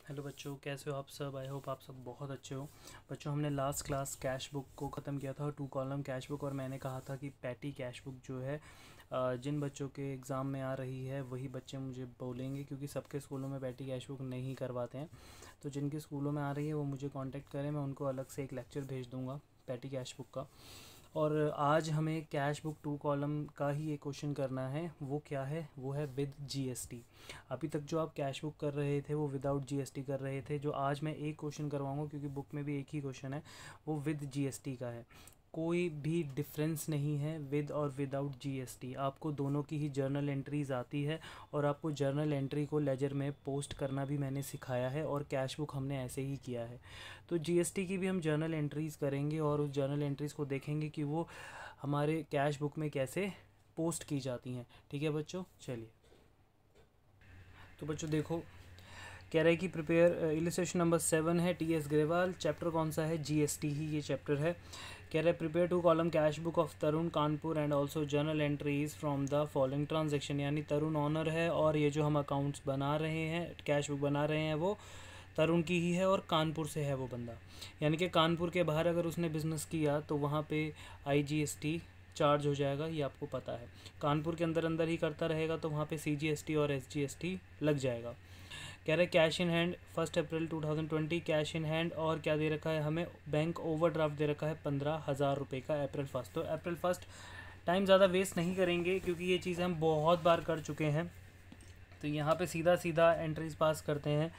Hello बच्चों, कैसे हो आप सब। आई होप आप सब बहुत अच्छे हो। बच्चों, हमने लास्ट क्लास कैश बुक को ख़त्म किया था, 2 कॉलम कैश बुक, और मैंने कहा था कि पैटी कैश बुक जो है जिन बच्चों के एग्ज़ाम में आ रही है वही बच्चे मुझे बोलेंगे, क्योंकि सबके स्कूलों में पैटी कैश बुक नहीं करवाते हैं। तो जिनके स्कूलों में आ रही है वो मुझे कांटेक्ट करें, मैं उनको अलग से एक लेक्चर भेज दूँगा पैटी कैश बुक का। और आज हमें कैश बुक 2 कॉलम का ही एक क्वेश्चन करना है। वो क्या है? वो है विद जीएसटी। अभी तक जो आप कैश बुक कर रहे थे वो विदाउट जीएसटी कर रहे थे। जो आज मैं एक क्वेश्चन करवाऊंगा, क्योंकि बुक में भी एक ही क्वेश्चन है, वो विद जीएसटी का है। कोई भी डिफरेंस नहीं है विद और विदाउट जीएसटी। आपको दोनों की ही जर्नल एंट्रीज आती है, और आपको जर्नल एंट्री को लेजर में पोस्ट करना भी मैंने सिखाया है, और कैश बुक हमने ऐसे ही किया है। तो जीएसटी की भी हम जर्नल एंट्रीज़ करेंगे, और उस जर्नल एंट्रीज़ को देखेंगे कि वो हमारे कैश बुक में कैसे पोस्ट की जाती हैं। ठीक है बच्चों, चलिए। तो बच्चों देखो, कह रहे हैं कि प्रिपेयर इलस्ट्रेशन नंबर 7 है, टी एस ग्रेवाल। चैप्टर कौन सा है? जीएसटी ही ये चैप्टर है। कह रहे हैं prepare 2 column cash book of Tarun Kanpur and also journal entries from the following transaction. यानी तरुण ऑनर है, और ये जो हम अकाउंट्स बना रहे हैं, कैश बुक बना रहे हैं, वो तरुण की ही है, और कानपुर से है वो बंदा। यानी कि कानपुर के बाहर अगर उसने बिज़नेस किया तो वहाँ पे आईजीएसटी चार्ज हो जाएगा, ये आपको पता है। कानपुर के अंदर अंदर ही करता रहेगा तो वहाँ पे सीजीएसटी और एसजीएसटी लग जाएगा। कह रहे cash in hand 1 April 2020, cash in hand, और क्या दे रखा है हमें? बैंक ओवरड्राफ्ट दे रखा है 15,000 रुपये का अप्रैल 1। तो अप्रैल 1 टाइम ज़्यादा वेस्ट नहीं करेंगे, क्योंकि ये चीज़ें हम बहुत बार कर चुके हैं। तो यहाँ पे सीधा सीधा एंट्रीज पास करते हैं।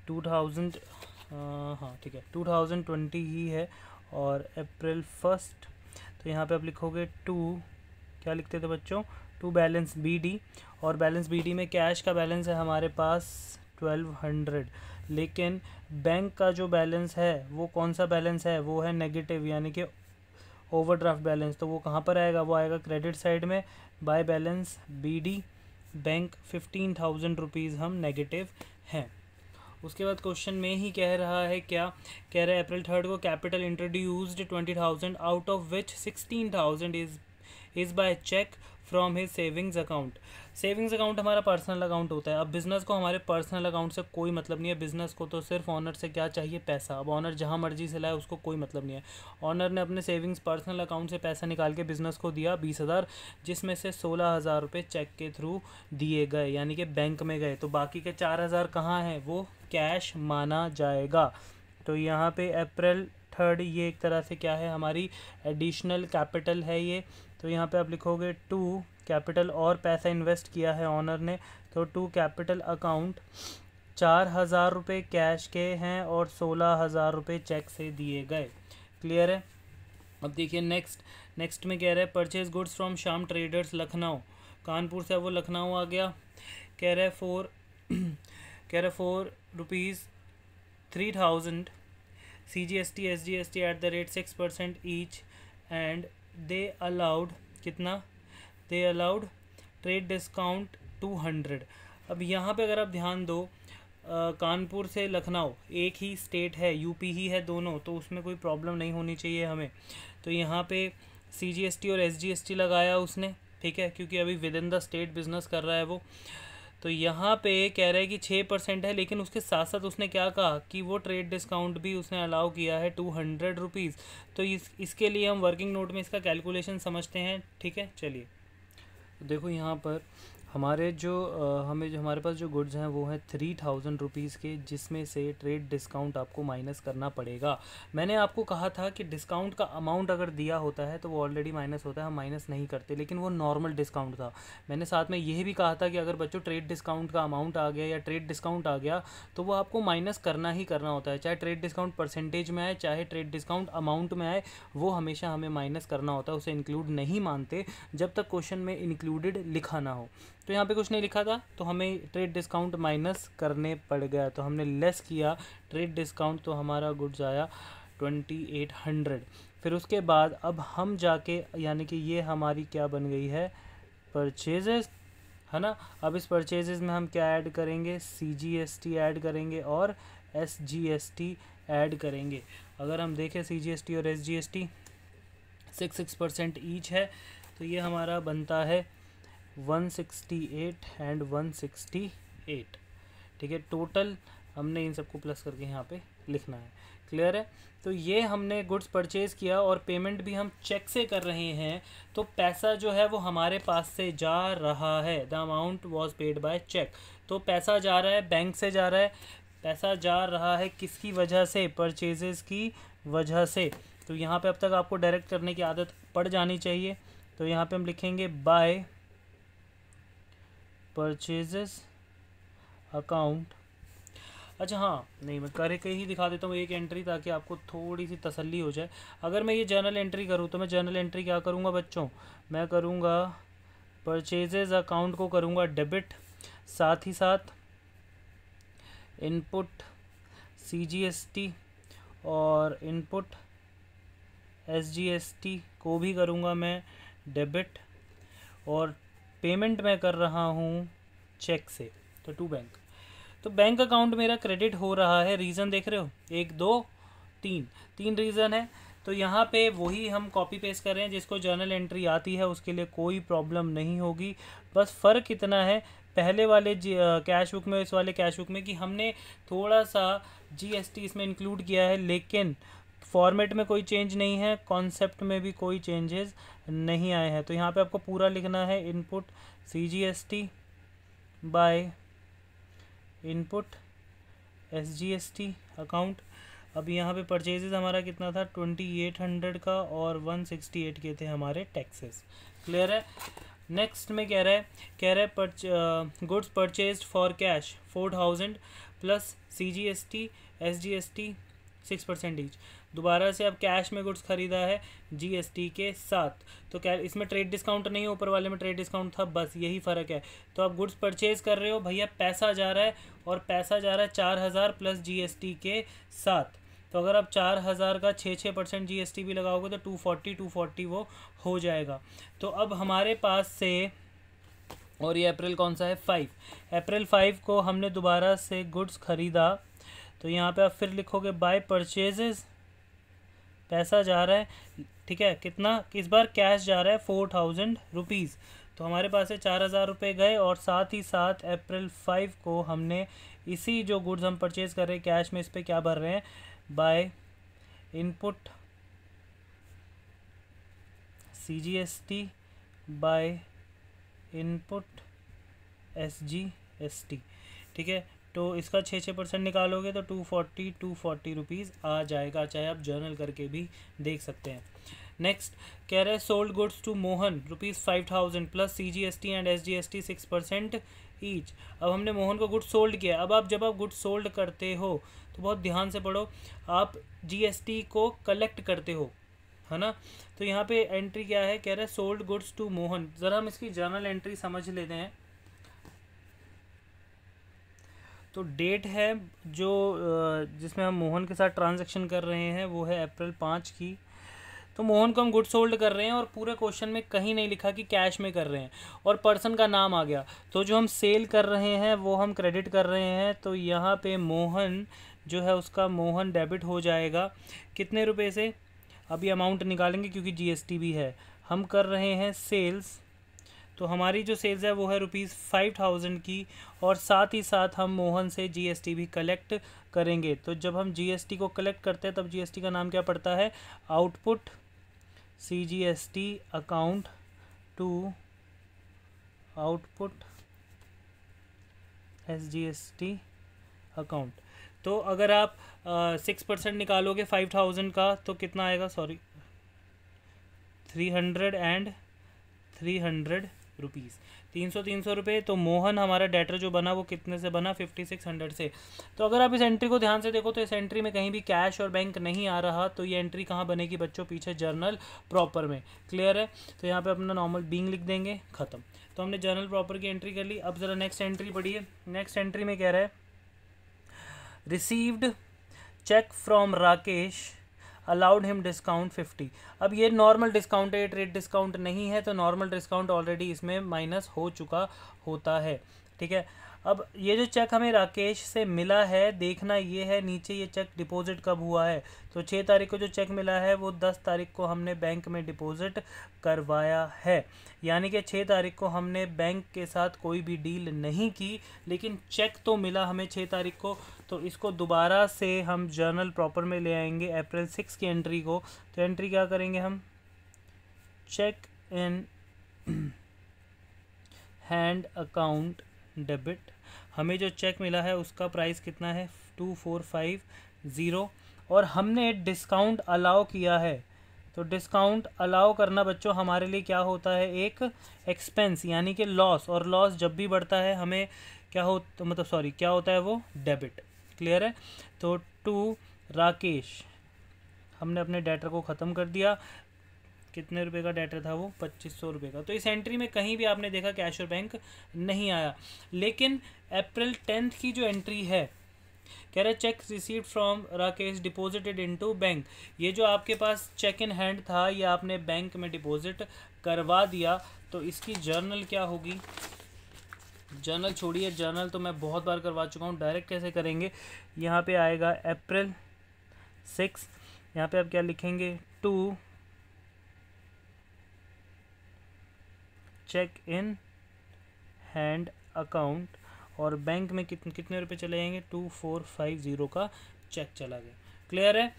2000 हाँ ठीक है, 2020 ही है, और अप्रैल 1। तो यहाँ पे आप लिखोगे 2, क्या लिखते थे बच्चों? 2 बैलेंस बीडी, और बैलेंस बीडी में कैश का बैलेंस है हमारे पास 1200, लेकिन बैंक का जो बैलेंस है वो कौन सा बैलेंस है? वो है नेगेटिव, यानी कि ओवरड्राफ्ट बैलेंस। तो वो कहाँ पर आएगा? वो आएगा क्रेडिट साइड में, by balance BD bank 15,000 rupees हम नेगेटिव हैं। उसके बाद क्वेश्चन में ही कह रहा है क्या? कह रहा है अप्रैल 3 को capital introduced 20,000, out of which 16,000 is by cheque from his savings account. Savings account हमारा पर्सनल अकाउंट होता है। अब बिज़नेस को हमारे पर्सनल अकाउंट से कोई मतलब नहीं है। बिज़नेस को तो सिर्फ ऑनर से क्या चाहिए? पैसा। अब ऑनर जहाँ मर्जी से लाए, उसको कोई मतलब नहीं है। ऑनर ने अपने सेविंग्स पर्सनल अकाउंट से पैसा निकाल के बिज़नेस को दिया 20,000, जिसमें से 16,000 रुपये चेक के थ्रू दिए गए, यानी कि बैंक में गए। तो बाकी के 4,000 कहाँ हैं? वो कैश माना जाएगा। तो यहाँ पे अप्रैल 3 ये एक तरह से क्या है? हमारी एडिशनल कैपिटल है ये। तो यहाँ पे आप लिखोगे 2 कैपिटल, और पैसा इन्वेस्ट किया है ऑनर ने, तो 2 कैपिटल अकाउंट 4,000 रुपये कैश के हैं, और 16,000 रुपये चेक से दिए गए। क्लियर है? अब देखिए नेक्स्ट में कह रहा है purchase goods from Shyam traders Lucknow. Kanpur से वो लखनऊ आ गया। कह रहा है 4 rupees 3,000 CGST SGST at the rate 6% each, and they allowed कितना? They allowed trade discount 200। अब यहाँ पे अगर आप ध्यान दो, कानपुर से लखनऊ एक ही स्टेट है, यूपी ही है दोनों, तो उसमें कोई प्रॉब्लम नहीं होनी चाहिए हमें। तो यहाँ पे CGST और SGST लगाया उसने, ठीक है, क्योंकि अभी with in the estate business कर रहा है वो। तो यहाँ पे कह रहा है कि 6% है, लेकिन उसके साथ साथ उसने क्या कहा कि वो ट्रेड डिस्काउंट भी उसने अलाउ किया है 200 रुपीज़। तो इसके लिए हम वर्किंग नोट में इसका कैलकुलेशन समझते हैं। ठीक है, चलिए। तो देखो यहाँ पर हमारे जो हमारे पास जो गुड्स हैं वो हैं 3,000 रुपीज़ के, जिसमें से ट्रेड डिस्काउंट आपको माइनस करना पड़ेगा। मैंने आपको कहा था कि डिस्काउंट का अमाउंट अगर दिया होता है तो वो ऑलरेडी माइनस होता है, हम माइनस नहीं करते, लेकिन वो नॉर्मल डिस्काउंट था। मैंने साथ में यह भी कहा था कि अगर बच्चों ट्रेड डिस्काउंट का अमाउंट आ गया या ट्रेड डिस्काउंट आ गया तो वो आपको माइनस करना ही करना होता है, चाहे ट्रेड डिस्काउंट परसेंटेज में आए, चाहे ट्रेड डिस्काउंट अमाउंट में आए, वो हमेशा हमें माइनस करना होता है। उसे इंक्लूड नहीं मानते जब तक क्वेश्चन में इंक्लूडेड लिखा ना हो। तो यहाँ पे कुछ नहीं लिखा था, तो हमें ट्रेड डिस्काउंट माइनस करने पड़ गया, तो हमने लेस किया ट्रेड डिस्काउंट, तो हमारा गुड्स आया 2800। फिर उसके बाद अब हम जाके, यानी कि ये हमारी क्या बन गई है? परचेजेस, है ना। अब इस परचेजेस में हम क्या ऐड करेंगे? CGST ऐड करेंगे और SGST ऐड करेंगे। अगर हम देखें CGST और SGST 6% ईच है, तो ये हमारा बनता है 168 एंड 168। ठीक है, टोटल हमने इन सबको प्लस करके यहाँ पे लिखना है। क्लियर है? तो ये हमने गुड्स परचेज़ किया और पेमेंट भी हम चेक से कर रहे हैं, तो पैसा जो है वो हमारे पास से जा रहा है। The amount was paid by cheque. तो पैसा जा रहा है, बैंक से जा रहा है, पैसा जा रहा है किसकी वजह से? परचेजेस की वजह से। तो यहाँ पे अब तक आपको डायरेक्ट करने की आदत पड़ जानी चाहिए। तो यहाँ पे हम लिखेंगे बाय परचेजेस अकाउंट। अच्छा हाँ, नहीं मैं करके ही दिखा देता हूँ एक एंट्री, ताकि आपको थोड़ी सी तसल्ली हो जाए। अगर मैं ये जर्नल एंट्री करूँ तो मैं जर्नल एंट्री क्या करूँगा बच्चों? मैं करूँगा परचेजेस अकाउंट को करूँगा डेबिट, साथ ही साथ इनपुट CGST और इनपुट SGST को भी करूँगा मैं डेबिट, और पेमेंट मैं कर रहा हूँ चेक से, तो टू बैंक। तो बैंक अकाउंट मेरा क्रेडिट हो रहा है। रीज़न देख रहे हो, 1 2 3, 3 रीज़न है। तो यहाँ पे वही हम कॉपी पेस्ट कर रहे हैं, जिसको जर्नल एंट्री आती है उसके लिए कोई प्रॉब्लम नहीं होगी। बस फ़र्क इतना है पहले वाले कैश बुक में, इस वाले कैश बुक में, कि हमने थोड़ा सा GST इसमें इंक्लूड किया है, लेकिन फॉर्मेट में कोई चेंज नहीं है, कॉन्सेप्ट में भी कोई चेंजेस नहीं आए हैं। तो यहाँ पे आपको पूरा लिखना है input CGST by input SGST account. अब यहाँ पे परचेजेस हमारा कितना था? 2800 का, और 168 के थे हमारे टैक्सेस। क्लियर है? नेक्स्ट में कह रहा है goods purchased for cash 4000 plus CGST SGST 6% each. दोबारा से अब कैश में गुड्स खरीदा है GST के साथ, तो क्या इसमें ट्रेड डिस्काउंट नहीं है? ऊपर वाले में ट्रेड डिस्काउंट था, बस यही फ़र्क है। तो आप गुड्स परचेज़ कर रहे हो भैया, पैसा जा रहा है, और पैसा जा रहा है 4000 प्लस GST के साथ। तो अगर आप 4000 का 6% GST भी लगाओगे तो 240 वो हो जाएगा। तो अब हमारे पास से, और ये अप्रैल कौन सा है? 5 अप्रैल 5 को हमने दोबारा से गुड्स ख़रीदा। तो यहाँ पे आप फिर लिखोगे बाय परचेजेस, पैसा जा रहा है, ठीक है, कितना? इस बार कैश जा रहा है 4000 रुपीज़। तो हमारे पास से 4000 रुपये गए, और साथ ही साथ अप्रैल 5 को हमने इसी जो गुड्स हम परचेज़ कर रहे हैं कैश में, इस पर क्या भर रहे हैं? By input CGST by input SGST। ठीक है, तो इसका 6% निकालोगे तो 240 रुपीज़ आ जाएगा, चाहे आप जर्नल करके भी देख सकते हैं। नेक्स्ट कह रहे हैं sold goods to Mohan ₹5000 plus CGST and SGST 6% each. अब हमने मोहन को गुड्स सोल्ड किया। अब जब आप गुड्स सोल्ड करते हो तो बहुत ध्यान से पढ़ो, आप GST को कलेक्ट करते हो, है ना। तो यहाँ पे एंट्री क्या है? कह रहे हैं सोल्ड गुड्स टू मोहन। ज़रा हम इसकी जर्नल एंट्री समझ लेते हैं। तो डेट है जो जिसमें हम मोहन के साथ ट्रांजैक्शन कर रहे हैं वो है अप्रैल 5 की। तो मोहन को हम गुड सोल्ड कर रहे हैं, और पूरे क्वेश्चन में कहीं नहीं लिखा कि कैश में कर रहे हैं, और पर्सन का नाम आ गया। तो जो हम सेल कर रहे हैं वो हम क्रेडिट कर रहे हैं। तो यहाँ पे मोहन जो है उसका मोहन डेबिट हो जाएगा कितने रुपए से? अभी अमाउंट निकालेंगे क्योंकि GST भी है। हम कर रहे हैं सेल्स, तो हमारी जो सेल्स है वो है ₹5000 की, और साथ ही साथ हम मोहन से GST भी कलेक्ट करेंगे। तो जब हम GST को कलेक्ट करते हैं तब GST का नाम क्या पड़ता है? Output CGST account to output SGST account. तो अगर आप 6% निकालोगे 5000 का तो कितना आएगा? 300 रुपीज़, 300 रुपये। तो मोहन हमारा डेटर जो बना वो कितने से बना? 5600 से। तो अगर आप इस एंट्री को ध्यान से देखो तो इस एंट्री में कहीं भी कैश और बैंक नहीं आ रहा। तो ये एंट्री कहाँ बनेगी बच्चों? पीछे जर्नल प्रॉपर में। क्लियर है? तो यहाँ पे अपना नॉर्मल बीइंग लिख देंगे, ख़त्म। तो हमने जर्नल प्रॉपर की एंट्री कर ली। अब ज़रा नेक्स्ट एंट्री पढ़िए। नेक्स्ट एंट्री में कह रहा है received cheque from Rakesh allowed him discount 50। अब ये नॉर्मल डिस्काउंट है, ट्रेड डिस्काउंट नहीं है, तो नॉर्मल डिस्काउंट ऑलरेडी इसमें माइनस हो चुका होता है। ठीक है, अब ये जो चेक हमें राकेश से मिला है, देखना ये है नीचे ये चेक डिपॉजिट कब हुआ है। तो 6 तारीख को जो चेक मिला है वो 10 तारीख को हमने बैंक में डिपॉजिट करवाया है, यानी कि 6 तारीख को हमने बैंक के साथ कोई भी डील नहीं की, लेकिन चेक तो मिला हमें 6 तारीख को। तो इसको दोबारा से हम जर्नल प्रॉपर में ले आएंगे अप्रैल 6 की एंट्री को। तो एंट्री क्या करेंगे हम, cheque in hand account debit, हमें जो चेक मिला है उसका प्राइस कितना है 2450, और हमने डिस्काउंट अलाउ किया है। तो डिस्काउंट अलाउ करना बच्चों हमारे लिए क्या होता है, एक एक्सपेंस यानी कि लॉस, और लॉस जब भी बढ़ता है हमें क्या हो, तो मतलब सॉरी क्या होता है वो, डेबिट। क्लियर है। तो टू राकेश हमने अपने डेटर को ख़त्म कर दिया। कितने रुपए का डेटर था वो, 2500 रुपये का। तो इस एंट्री में कहीं भी आपने देखा कैश और बैंक नहीं आया, लेकिन अप्रैल 10 की जो एंट्री है कह रहे check received from Rakesh deposited into bank, ये जो आपके पास चेक इन हैंड था ये आपने बैंक में डिपॉजिट करवा दिया। तो इसकी जर्नल क्या होगी, जर्नल छोड़िए, जर्नल तो मैं बहुत बार करवा चुका हूँ, डायरेक्ट कैसे करेंगे। यहाँ पे आएगा अप्रैल 6, यहाँ पे आप क्या लिखेंगे, to cheque in hand account, और बैंक में कितने रुपए चले जाएंगे, 2450 का चेक चला गया। क्लियर है।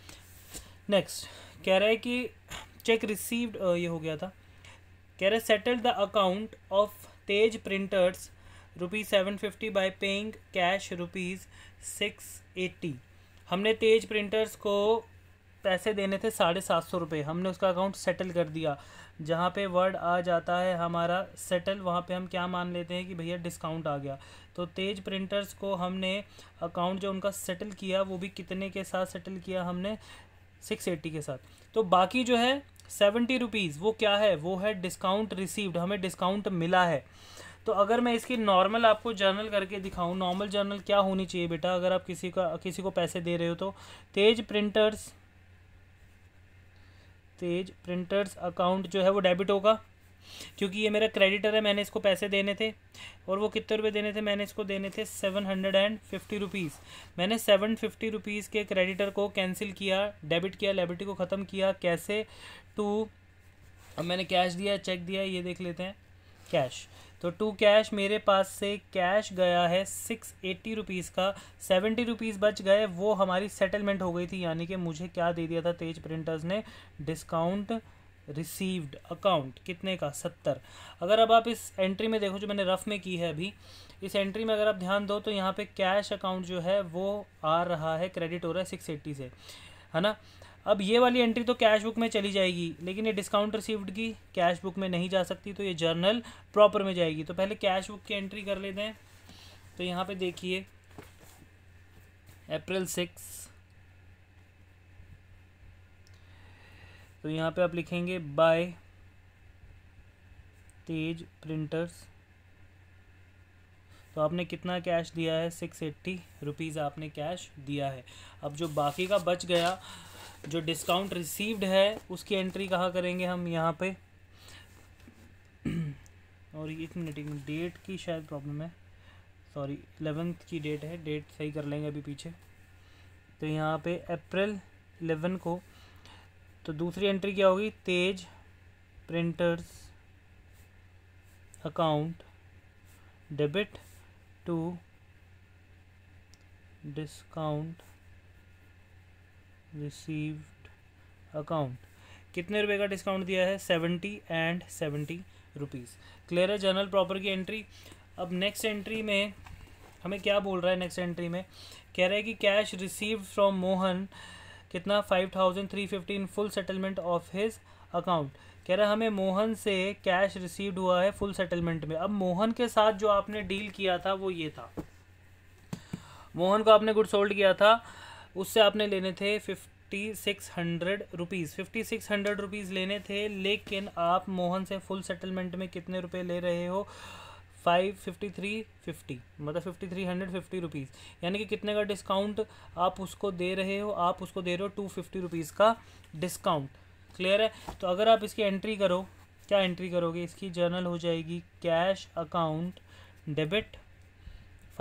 नेक्स्ट कह रहा है कि चेक रिसीव्ड, ये हो गया था। कह रहे settle the account of Tej printers ₹750 bye paying cash ₹680। हमने तेज प्रिंटर्स को पैसे देने थे 750 रुपये, हमने उसका अकाउंट सेटल कर दिया। जहाँ पे वर्ड आ जाता है हमारा सेटल, वहाँ पे हम क्या मान लेते हैं कि भैया डिस्काउंट आ गया। तो तेज प्रिंटर्स को हमने अकाउंट जो उनका सेटल किया वो भी कितने के साथ सेटल किया हमने, 680 के साथ। तो बाकी जो है 70 रुपीज़ वो क्या है, वो है डिस्काउंट रिसीव्ड, हमें डिस्काउंट मिला है। तो अगर मैं इसकी नॉर्मल आपको जर्नल करके दिखाऊं, नॉर्मल जर्नल क्या होनी चाहिए बेटा, अगर आप किसी को पैसे दे रहे हो तो तेज प्रिंटर्स अकाउंट जो है वो डेबिट होगा, क्योंकि ये मेरा क्रेडिटर है, मैंने इसको पैसे देने थे। और वो कितने रुपए देने थे, मैंने इसको देने थे 750 रुपीज़। मैंने 750 रुपीज़ के क्रेडिटर को कैंसिल किया, डेबिट किया, लायबिलिटी को ख़त्म किया। कैसे, टू, अब मैंने कैश दिया, चेक दिया, ये देख लेते हैं कैश। तो टू कैश, मेरे पास से कैश गया है 680 रुपीज़ का, 70 रुपीज़ बच गए, वो हमारी सेटलमेंट हो गई थी, यानी कि मुझे क्या दे दिया था तेज प्रिंटर्स ने, डिस्काउंट रिसीव्ड अकाउंट कितने का, 70। अगर अब आप इस एंट्री में देखो जो मैंने रफ में की है अभी, इस एंट्री में अगर आप ध्यान दो तो यहाँ पे कैश अकाउंट जो है वो आ रहा है, क्रेडिट हो रहा है 680 से, है ना। अब ये वाली एंट्री तो कैश बुक में चली जाएगी, लेकिन ये डिस्काउंट रिसीव्ड की कैश बुक में नहीं जा सकती, तो ये जर्नल प्रॉपर में जाएगी। तो पहले कैश बुक की एंट्री कर लेते हैं। तो यहाँ पे देखिए अप्रैल 6, तो यहाँ पे आप लिखेंगे बाय तेज प्रिंटर्स, तो आपने कितना कैश दिया है, 680 रुपीज़ आपने कैश दिया है। अब जो बाकी का बच गया, जो डिस्काउंट रिसीव्ड है, उसकी एंट्री कहाँ करेंगे हम, यहाँ पे। और एक मिनट डेट की शायद प्रॉब्लम है, सॉरी 11 की डेट है, डेट सही कर लेंगे अभी पीछे। तो यहाँ पे अप्रैल 11 को, तो दूसरी एंट्री क्या होगी, Tej printers account debit to discount received account. कितने रुपए का डिस्काउंट दिया है, 70 एंड 70 रुपीज़। क्लियर है जर्नल प्रॉपर की एंट्री। अब नेक्स्ट एंट्री में हमें क्या बोल रहा है, नेक्स्ट एंट्री में कह रहा है कि कैश रिसीव्ड फ्रॉम मोहन कितना, 5350 in full settlement of his account. कह रहा है हमें मोहन से कैश रिसीव्ड हुआ है फुल सेटलमेंट में। अब मोहन के साथ जो आपने डील किया था वो ये था, मोहन को आपने गुड सोल्ड किया था, उससे आपने लेने थे 5600 रुपीज़, 5600 रुपीज़ लेने थे, लेकिन आप मोहन से फुल सेटलमेंट में कितने रुपए ले रहे हो, 5350, मतलब 5350 रुपीज़, यानी कि कितने का डिस्काउंट आप उसको दे रहे हो, आप उसको दे रहे हो 250 रुपीज़ का डिस्काउंट। क्लियर है। तो अगर आप इसकी एंट्री करो, क्या एंट्री करोगे, इसकी जर्नल हो जाएगी कैश अकाउंट डेबिट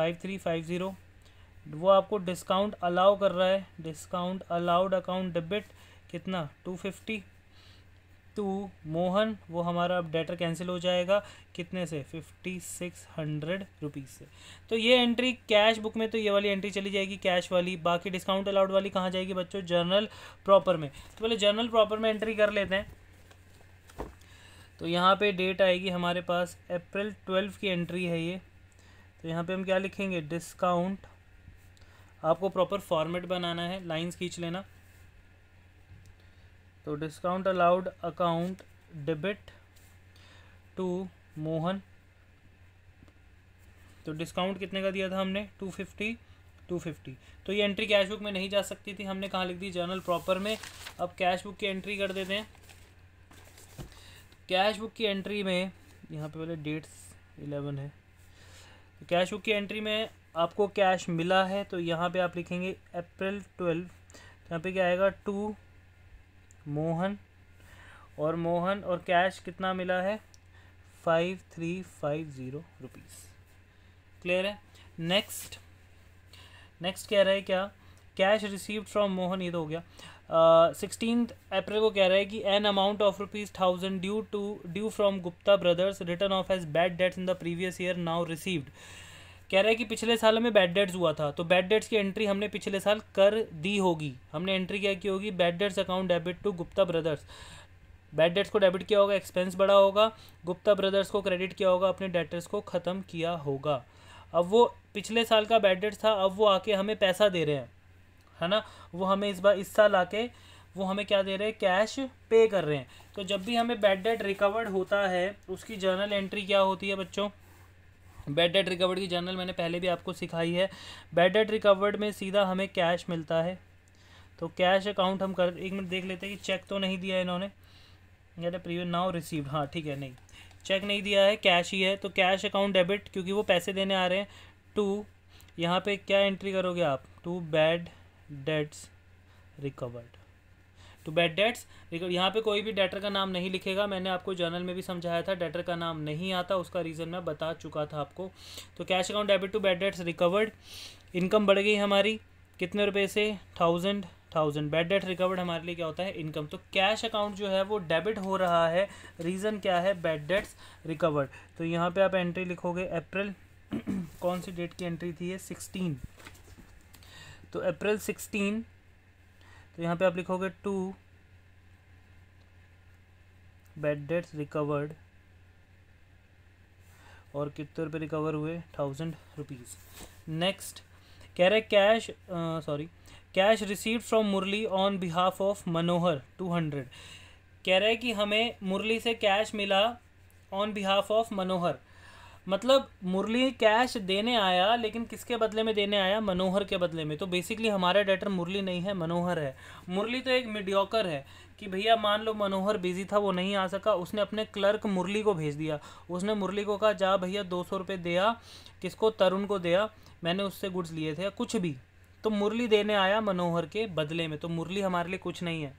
5350, वो आपको डिस्काउंट अलाउ कर रहा है, डिस्काउंट अलाउड अकाउंट डेबिट कितना 250 टू मोहन, वो हमारा अब डेटर कैंसिल हो जाएगा कितने से 5600 रुपीज़ से। तो ये एंट्री कैश बुक में, तो ये वाली एंट्री चली जाएगी कैश वाली, बाकी डिस्काउंट अलाउड वाली कहाँ जाएगी बच्चों, जर्नल प्रॉपर में। तो पहले जर्नल प्रॉपर में एंट्री कर लेते हैं। तो यहाँ पे डेट आएगी हमारे पास अप्रैल 12 की एंट्री है ये। तो यहाँ पे हम क्या लिखेंगे, डिस्काउंट, आपको प्रॉपर फॉर्मेट बनाना है, लाइंस खींच लेना। तो discount allowed account debit to Mohan, तो डिस्काउंट कितने का दिया था हमने 250। तो ये एंट्री कैश बुक में नहीं जा सकती थी, हमने कहाँ लिख दी, जर्नल प्रॉपर में। अब कैश बुक की एंट्री कर देते हैं। कैश बुक की एंट्री में यहाँ पे पहले डेट्स 11 है, तो कैश बुक की एंट्री में आपको कैश मिला है, तो यहाँ पे आप लिखेंगे अप्रैल 12, यहाँ पे क्या आएगा टू मोहन, और मोहन और कैश कितना मिला है 5350 रुपीज़। क्लियर है। नेक्स्ट कह रहा है क्या, कैश रिसीव्ड फ्रॉम मोहन, ये तो हो गया। 16 अप्रैल को कह रहा है कि an amount of ₹1000 due from Gupta brothers return off as bad debts in the previous year now received. कह रहा है कि पिछले साल में बैड डेट्स हुआ था, तो बैड डेट्स की एंट्री हमने पिछले साल कर दी होगी। हमने एंट्री क्या की होगी, bad debts account debit to Gupta brothers. Bad debts को डेबिट किया होगा, एक्सपेंस बढ़ा होगा, गुप्ता ब्रदर्स को क्रेडिट किया होगा, अपने डेटर्स को ख़त्म किया होगा। अब वो पिछले साल का बैड डेट्स था, अब वो आके हमें पैसा दे रहे हैं, है ना, वो हमें इस साल आके वो हमें क्या दे रहे हैं, कैश पे कर रहे हैं। तो जब भी हमें बैड डेट रिकवर्ड होता है उसकी जर्नल एंट्री क्या होती है बच्चों, बैड डेट रिकवर्ड की जर्नल मैंने पहले भी आपको सिखाई है। बैड डेट रिकवर्ड में सीधा हमें कैश मिलता है, तो कैश अकाउंट हम कर, एक मिनट देख लेते हैं कि चेक तो नहीं दिया है इन्होंने, या प्रीवियस नाउ रिसीव्ड, हाँ ठीक है, नहीं चेक नहीं दिया है, कैश ही है। तो कैश अकाउंट डेबिट, क्योंकि वो पैसे देने आ रहे हैं, टू, यहाँ पे क्या एंट्री करोगे आप, to bad debts recovered, to bad debts recovered. यहाँ पे कोई भी डेटर का नाम नहीं लिखेगा, मैंने आपको जर्नल में भी समझाया था, डेटर का नाम नहीं आता, उसका रीज़न मैं बता चुका था आपको। तो cash account debit to bad debts recovered. Income बढ़ गई हमारी कितने रुपए से, 1000। बैड डेट रिकवर्ड हमारे लिए क्या होता है, इनकम। तो कैश अकाउंट जो है वो डेबिट हो रहा है, रीज़न क्या है, बैड डेट्स रिकवर्ड। तो यहाँ पे आप एंट्री लिखोगे अप्रैल कौन सी डेट की एंट्री थी ये, 16, तो अप्रैल 16, तो यहाँ पे आप लिखोगे टू बैड डेट्स रिकवर्ड, और कितने रुपये रिकवर हुए, 1000 रुपीज़। नेक्स्ट कह रहे cash received from Murali on behalf of Manohar 200। कह रहा है कि हमें मुरली से कैश मिला ऑन बिहाफ ऑफ मनोहर, मतलब मुरली कैश देने आया, लेकिन किसके बदले में देने आया, मनोहर के बदले में। तो बेसिकली हमारा डेटर मुरली नहीं है, मनोहर है। मुरली तो एक मीडियोकर है कि भैया मान लो मनोहर बिजी था, वो नहीं आ सका, उसने अपने क्लर्क मुरली को भेज दिया, उसने मुरली को कहा जा भैया 200 रुपये दिया, किसको, तरुण को दिया, मैंने उससे गुड्स लिए थे या कुछ भी। तो मुरली देने आया मनोहर के बदले में, तो मुरली हमारे लिए कुछ नहीं है,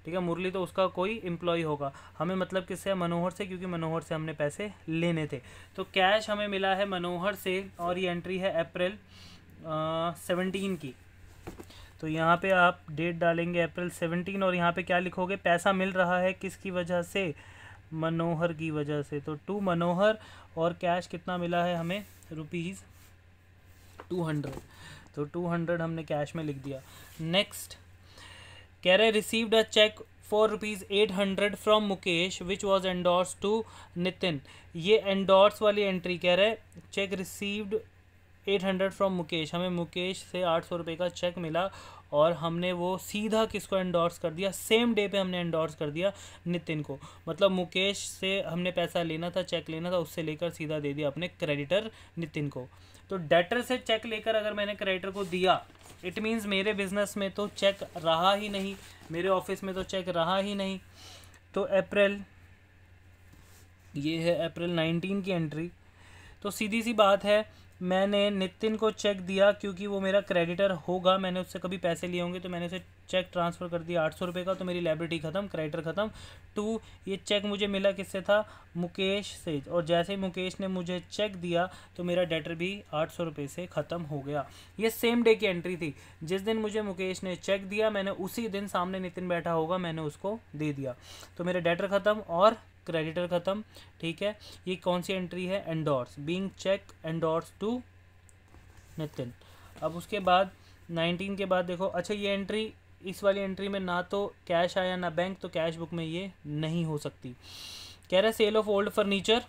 ठीक है। मुरली तो उसका कोई एम्प्लॉय होगा, हमें मतलब किससे है, मनोहर से, क्योंकि मनोहर से हमने पैसे लेने थे। तो कैश हमें मिला है मनोहर से, और ये एंट्री है अप्रैल 17 की। तो यहाँ पे आप डेट डालेंगे अप्रैल 17, और यहाँ पे क्या लिखोगे, पैसा मिल रहा है किसकी वजह से, मनोहर की वजह से। तो टू मनोहर, और कैश कितना मिला है हमें, ₹200, तो 200 हमने कैश में लिख दिया। नेक्स्ट कह रहे received a cheque for ₹800 from Mukesh which was endorse to Nitin. ये एंडोर्स वाली एंट्री कह रहे, चेक रिसीव्ड 800 फ्रॉम मुकेश, हमें मुकेश से 800 रुपये का चेक मिला, और हमने वो सीधा किसको एंडोर्स कर दिया, सेम डे पे हमने एंडोर्स कर दिया नितिन को। मतलब मुकेश से हमने पैसा लेना था, चेक लेना था, उससे लेकर सीधा दे दिया अपने क्रेडिटर नितिन को। तो डेटर से चेक लेकर अगर मैंने क्रेडिटर को दिया, इट मीन्स मेरे बिजनेस में तो चेक रहा ही नहीं, मेरे ऑफिस में तो चेक रहा ही नहीं। तो अप्रैल, ये है अप्रैल 19 की एंट्री। तो सीधी सी बात है, मैंने नितिन को चेक दिया क्योंकि वो मेरा क्रेडिटर होगा, मैंने उससे कभी पैसे लिए होंगे, तो मैंने उसे चेक ट्रांसफ़र कर दिया 800 रुपये का, तो मेरी लायबिलिटी ख़त्म, क्रेडिटर ख़त्म। 2, ये चेक मुझे मिला किससे था, मुकेश से, और जैसे ही मुकेश ने मुझे चेक दिया तो मेरा डेटर भी 800 रुपये से ख़त्म हो गया। ये सेम डे की एंट्री थी, जिस दिन मुझे मुकेश ने चेक दिया मैंने उसी दिन, सामने नितिन बैठा होगा, मैंने उसको दे दिया, तो मेरे डेटर ख़त्म और क्रेडिटर ख़त्म। ठीक है, ये कौन सी एंट्री है, endorse, being cheque endorse to Nitin. अब उसके बाद 19 के बाद देखो, अच्छा ये एंट्री, इस वाली एंट्री में ना तो कैश आया ना बैंक, तो कैश बुक में ये नहीं हो सकती। कह रहा है sale of old furniture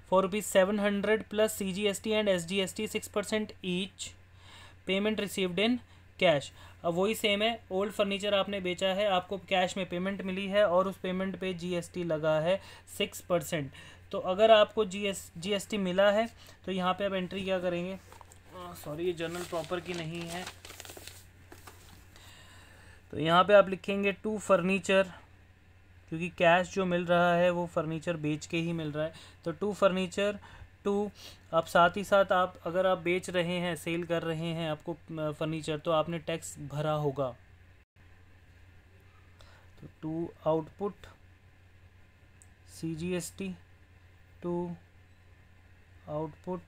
for ₹700 plus CGST and SGST 6% each, payment received in cash. अब वही सेम है, ओल्ड फर्नीचर आपने बेचा है, आपको कैश में पेमेंट मिली है और उस पेमेंट पे GST लगा है 6%। तो अगर आपको GST मिला है तो यहाँ पे अब एंट्री क्या करेंगे, सॉरी ये जर्नल प्रॉपर की नहीं है, तो यहाँ पे आप लिखेंगे टू फर्नीचर, क्योंकि कैश जो मिल रहा है वो फर्नीचर बेच के ही मिल रहा है, तो टू फर्नीचर टू। आप साथ ही साथ आप अगर आप बेच रहे हैं, सेल कर रहे हैं आपको फर्नीचर, तो आपने टैक्स भरा होगा, तो to output CGST, to output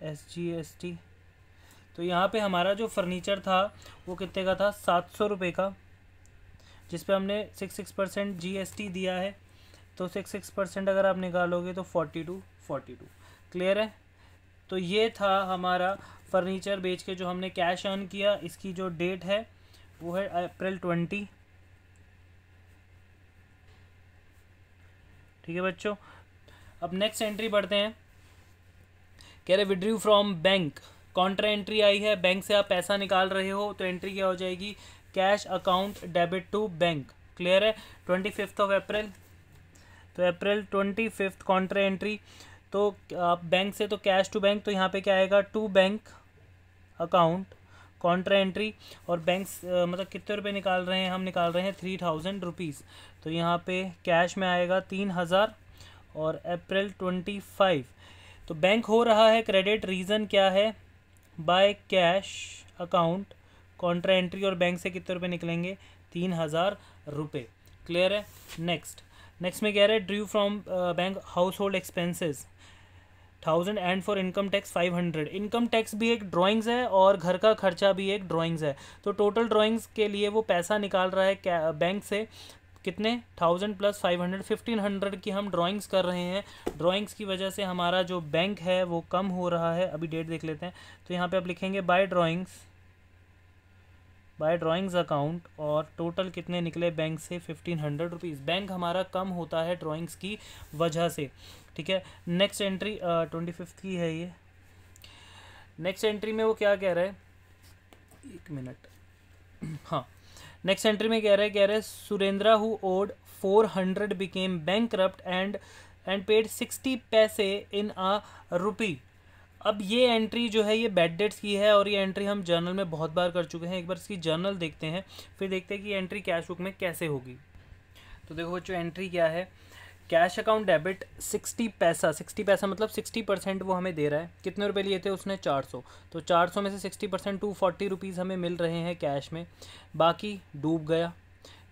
SGST। तो यहाँ पे हमारा जो फर्नीचर था वो कितने का था, 700 रुपये का, जिस पे हमने 6% GST दिया है, तो 6% अगर आप निकालोगे तो 42। क्लियर है, तो ये था हमारा फर्नीचर बेच के जो हमने कैश अर्न किया। इसकी जो डेट है वो है अप्रैल 20। ठीक है बच्चों, अब नेक्स्ट एंट्री पढ़ते हैं। कह रहे withdrew from bank, contra entry आई है, बैंक से आप पैसा निकाल रहे हो, तो एंट्री क्या हो जाएगी, cash account debit to bank. Clear है, 25 अप्रैल, तो अप्रैल 25 कॉन्ट्रा एंट्री, तो आप बैंक से तो कैश टू बैंक, तो यहाँ पे क्या आएगा, to bank account contra entry, और बैंक मतलब कितने रुपए निकाल रहे हैं, हम निकाल रहे हैं 3000 रुपीज़, तो यहाँ पे कैश में आएगा 3000, और अप्रैल 25, तो बैंक हो रहा है क्रेडिट, रीज़न क्या है, by cash account contra entry, और बैंक से कितने रुपए निकलेंगे, 3000 रुपये। क्लियर है, नेक्स्ट में कह रहे हैं Drew from bank house hold expenses 1000 and for income tax 500। Income tax भी एक ड्राइंग्स है और घर का खर्चा भी एक ड्राइंग्स है, तो टोटल ड्राइंग्स के लिए वो पैसा निकाल रहा है बैंक से, कितने, 1000 प्लस 500, 1500 की हम ड्राइंग्स कर रहे हैं। ड्राइंग्स की वजह से हमारा जो बैंक है वो कम हो रहा है। अभी डेट देख लेते हैं, तो यहाँ पे आप लिखेंगे बाय ड्राइंग्स अकाउंट, और टोटल कितने निकले बैंक से, 1500 रुपीज़। बैंक हमारा कम होता है ड्राइंग्स की वजह से। ठीक है, नेक्स्ट एंट्री 25 की है ये। नेक्स्ट एंट्री में वो क्या कह रहा है, एक मिनट, हाँ, नेक्स्ट एंट्री में कह रहे हैं Surendra who owed 400 became bankrupt and paid 60 paise इन अ रुपी। अब ये एंट्री जो है ये बैड डेट्स की है, और ये एंट्री हम जर्नल में बहुत बार कर चुके हैं। एक बार इसकी जर्नल देखते हैं, फिर देखते हैं कि एंट्री कैश बुक में कैसे होगी। तो देखो बच्चों, एंट्री क्या है, कैश अकाउंट डेबिट 60 पैसा मतलब 60% वो हमें दे रहा है। कितने रुपए लिए थे उसने, 400, तो 400 में से 60% 240 रुपीज़ हमें मिल रहे हैं कैश में, बाकी डूब गया।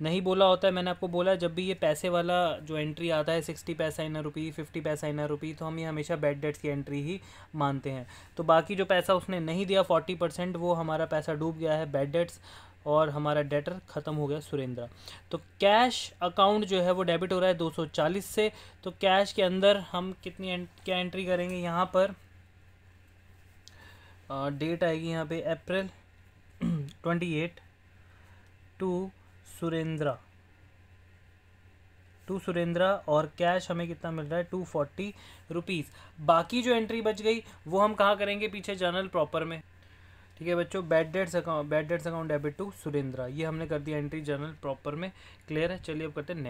नहीं बोला होता है, मैंने आपको बोला जब भी ये पैसे वाला जो एंट्री आता है 60 पैसा इन अ रुपी, 50 पैसा इन अ रुपी, तो हम ये हमेशा बैड डेट्स की एंट्री ही मानते हैं। तो बाकी जो पैसा उसने नहीं दिया 40%, वो हमारा पैसा डूब गया है बैड डेट्स, और हमारा डेटर ख़त्म हो गया सुरेंद्र। तो कैश अकाउंट जो है वो डेबिट हो रहा है 240 से, तो कैश के अंदर हम क्या एंट्री करेंगे, यहाँ पर डेट आएगी यहाँ पे अप्रैल 28 टू सुरेंद्रा, और कैश हमें कितना मिल रहा है, 240 रुपीज़। बाकी जो एंट्री बच गई वो हम कहाँ करेंगे, पीछे जर्नल प्रॉपर में। ठीक है बच्चों, bad debts account debit to Surendra, ये हमने कर दिया एंट्री जर्नल प्रॉपर में। क्लियर है, चलिए अब करते हैं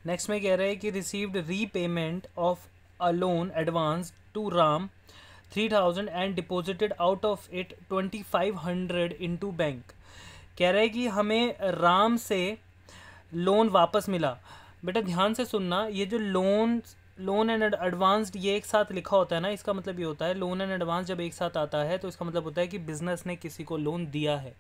नेक्स्ट में कह रहे हैं कि received repayment of a loan advance to Ram 3000 and deposited out of it 2500 into bank. कह रहे हैं कि हमें राम से लोन वापस मिला। बेटा ध्यान से सुनना, ये जो लोन एंड एडवांस्ड ये एक साथ लिखा होता है ना, इसका मतलब ये होता है लोन एंड एडवांस जब एक साथ आता है तो इसका मतलब होता है कि बिजनेस ने किसी को लोन दिया है।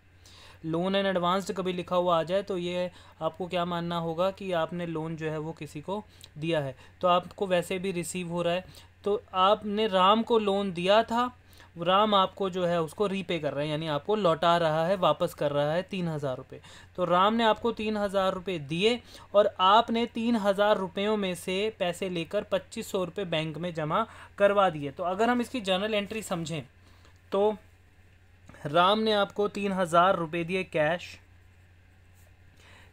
लोन एंड एडवांस्ड कभी लिखा हुआ आ जाए तो ये आपको क्या मानना होगा कि आपने लोन जो है वो किसी को दिया है। तो आपको वैसे भी रिसीव हो रहा है, तो आपने राम को लोन दिया था, राम आपको जो है उसको रीपे कर रहा है, यानी आपको लौटा रहा है, वापस कर रहा है 3,000 रुपये। तो राम ने आपको 3,000 रुपये दिए और आपने 3,000 रुपयों में से पैसे लेकर 2,500 रुपये बैंक में जमा करवा दिए। तो अगर हम इसकी जर्नल एंट्री समझें तो राम ने आपको 3,000 रुपये दिए cash,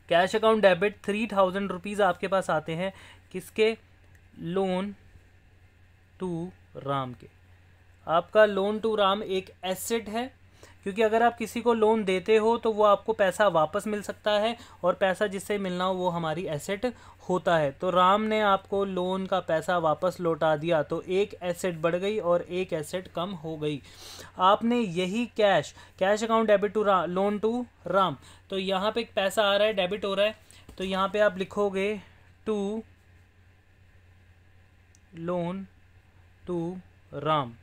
cash account debit 3,000 rupees आपके पास आते हैं किसके? लोन टू राम के। आपका लोन टू राम एक एसेट है, क्योंकि अगर आप किसी को लोन देते हो तो वो आपको पैसा वापस मिल सकता है और पैसा जिससे मिलना हो वो हमारी एसेट होता है। तो राम ने आपको लोन का पैसा वापस लौटा दिया, तो एक एसेट बढ़ गई और एक एसेट कम हो गई। आपने यही cash, cash account debit to loan to Ram, तो यहाँ पे एक पैसा आ रहा है, डेबिट हो रहा है, तो यहाँ पे आप लिखोगे टू लोन टू राम।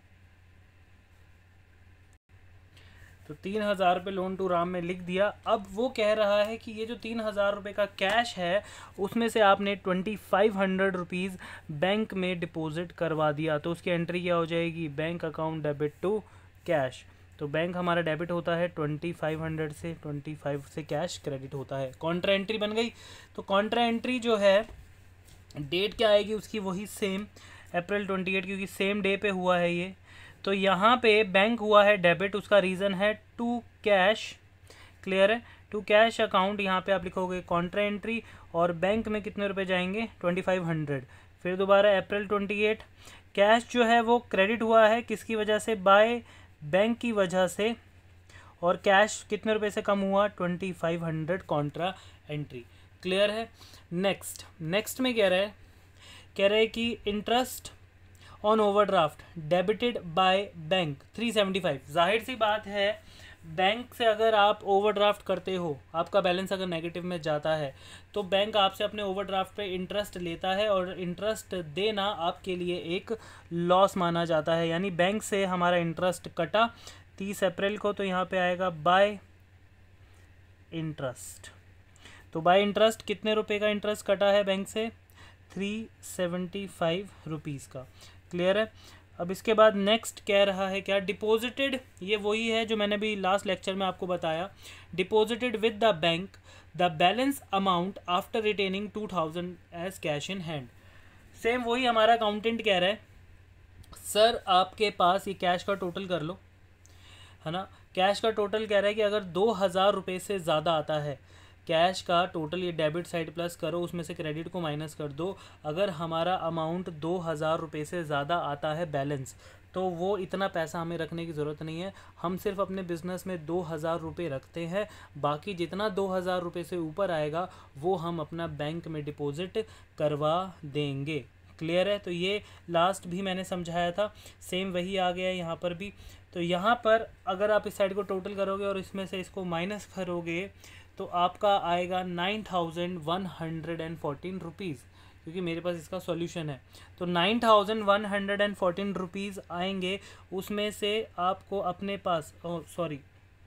तो 3,000 रुपये लोन टू राम में लिख दिया। अब वो कह रहा है कि ये जो 3,000 रुपये का कैश है उसमें से आपने 2,500 रुपीज़ बैंक में डिपॉजिट करवा दिया, तो उसकी एंट्री क्या हो जाएगी? Bank account debit to cash. तो बैंक हमारा डेबिट होता है 2,500 से, 25 से कैश क्रेडिट होता है। कॉन्ट्रा एंट्री बन गई। तो कॉन्ट्रा एंट्री जो है डेट क्या आएगी उसकी? वही सेम अप्रैल 28, क्योंकि सेम डे पे हुआ है ये। तो यहाँ पे बैंक हुआ है डेबिट, उसका रीज़न है टू कैश। क्लियर है? टू कैश अकाउंट, यहाँ पे आप लिखोगे कॉन्ट्रा एंट्री और बैंक में कितने रुपए जाएंगे? 2,500। फिर दोबारा अप्रैल 28, कैश जो है वो क्रेडिट हुआ है किसकी वजह से? बाय बैंक की वजह से, और कैश कितने रुपए से कम हुआ? 2,500 कॉन्ट्रा एंट्री। क्लियर है? नेक्स्ट में कह रहे हैं कि interest on overdraft debited by bank 375। जाहिर सी बात है, बैंक से अगर आप ओवरड्राफ्ट करते हो, आपका बैलेंस अगर नेगेटिव में जाता है तो बैंक आपसे अपने ओवरड्राफ्ट पे इंटरेस्ट लेता है और इंटरेस्ट देना आपके लिए एक लॉस माना जाता है। यानी बैंक से हमारा इंटरेस्ट कटा 30 अप्रैल को, तो यहाँ पे आएगा बाय इंटरेस्ट। तो बाय इंटरेस्ट कितने रुपए का इंटरेस्ट कटा है बैंक से? 375 रुपीज़ का। क्लियर है? अब इसके बाद नेक्स्ट कह रहा है क्या? डिपॉजिटेड, ये वही है जो मैंने भी लास्ट लेक्चर में आपको बताया। Deposited with the bank the balance amount after retaining 2,000 as cash in hand. Same वही हमारा अकाउंटेंट कह रहा है, सर आपके पास ये कैश का टोटल कर लो, है ना। कैश का टोटल कह रहा है कि अगर 2,000 रुपये से ज़्यादा आता है कैश का टोटल, ये डेबिट साइड प्लस करो, उसमें से क्रेडिट को माइनस कर दो। अगर हमारा अमाउंट 2,000 रुपये से ज़्यादा आता है बैलेंस, तो वो इतना पैसा हमें रखने की ज़रूरत नहीं है। हम सिर्फ अपने बिज़नेस में 2,000 रुपये रखते हैं, बाकी जितना 2,000 रुपये से ऊपर आएगा वो हम अपना बैंक में डिपॉजिट करवा देंगे। क्लियर है? तो ये लास्ट भी मैंने समझाया था, सेम वही आ गया है यहाँ पर भी। तो यहाँ पर अगर आप इस साइड को टोटल करोगे और इसमें से इसको माइनस करोगे तो आपका आएगा 9,114 रुपीज़, क्योंकि मेरे पास इसका सॉल्यूशन है। तो 9,114 रुपीज़ आएंगे, उसमें से आपको अपने पास, सॉरी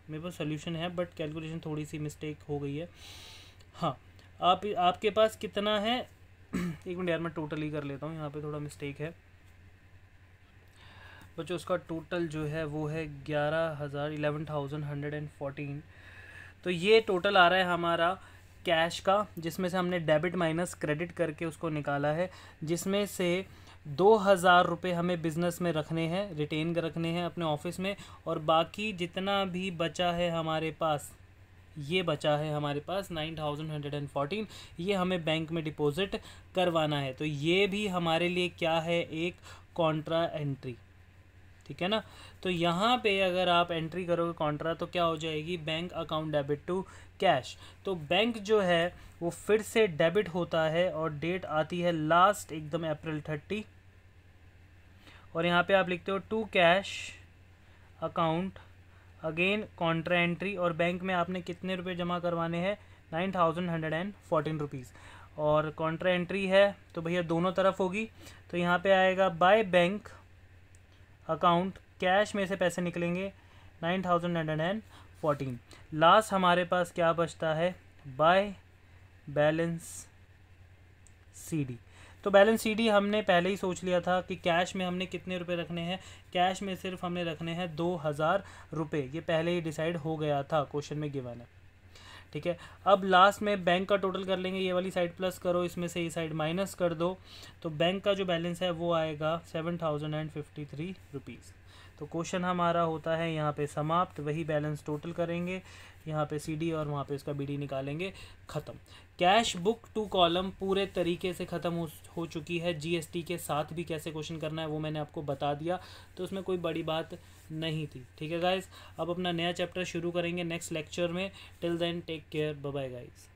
मेरे पास सॉल्यूशन है बट कैलकुलेशन थोड़ी सी मिस्टेक हो गई है। हाँ, आपके पास कितना है? एक मिनट यार, मैं टोटल ही कर लेता हूँ, यहाँ पे थोड़ा मिस्टेक है बच्चों। उसका टोटल जो है वो है 11,114। तो ये टोटल आ रहा है हमारा कैश का, जिसमें से हमने डेबिट माइनस क्रेडिट करके उसको निकाला है, जिसमें से 2,000 रुपये हमें बिज़नेस में रखने हैं, रिटेन कर रखने हैं अपने ऑफिस में, और बाकी जितना भी बचा है हमारे पास, ये बचा है हमारे पास 9,114, ये हमें बैंक में डिपॉजिट करवाना है। तो ये भी हमारे लिए क्या है? एक कॉन्ट्रा एंट्री। ठीक है ना। तो यहाँ पे अगर आप एंट्री करोगे कॉन्ट्रा तो क्या हो जाएगी? Bank account debit to cash. तो बैंक जो है वो फिर से डेबिट होता है और डेट आती है लास्ट एकदम अप्रैल 30, और यहाँ पे आप लिखते हो to cash account again contra entry, और बैंक में आपने कितने रुपए जमा करवाने हैं? 9,114 रुपीज़। और कॉन्ट्रा एंट्री है तो भैया दोनों तरफ होगी। तो यहाँ पे आएगा बाय बैंक अकाउंट, कैश में से पैसे निकलेंगे 9,914। लास्ट हमारे पास क्या बचता है, बाय बैलेंस सीडी। तो बैलेंस सीडी हमने पहले ही सोच लिया था कि कैश में हमने कितने रुपए रखने हैं, कैश में सिर्फ हमने रखने हैं 2,000 रुपये, ये पहले ही डिसाइड हो गया था, क्वेश्चन में गिवन है। ठीक है, अब लास्ट में बैंक का टोटल कर लेंगे, ये वाली साइड प्लस करो, इसमें से ये साइड माइनस कर दो, तो बैंक का जो बैलेंस है वो आएगा 7,053 रुपीज़। तो क्वेश्चन हमारा होता है यहाँ पे समाप्त। वही बैलेंस टोटल करेंगे, यहाँ पे सीडी और वहाँ पे उसका बीडी निकालेंगे, ख़त्म। कैश बुक 2 कॉलम पूरे तरीके से ख़त्म हो चुकी है। जीएसटी के साथ भी कैसे क्वेश्चन करना है वो मैंने आपको बता दिया, तो उसमें कोई बड़ी बात नहीं थी। ठीक है गाइस, अब अपना नया चैप्टर शुरू करेंगे नेक्स्ट लेक्चर में। Till then take care, bye bye guys.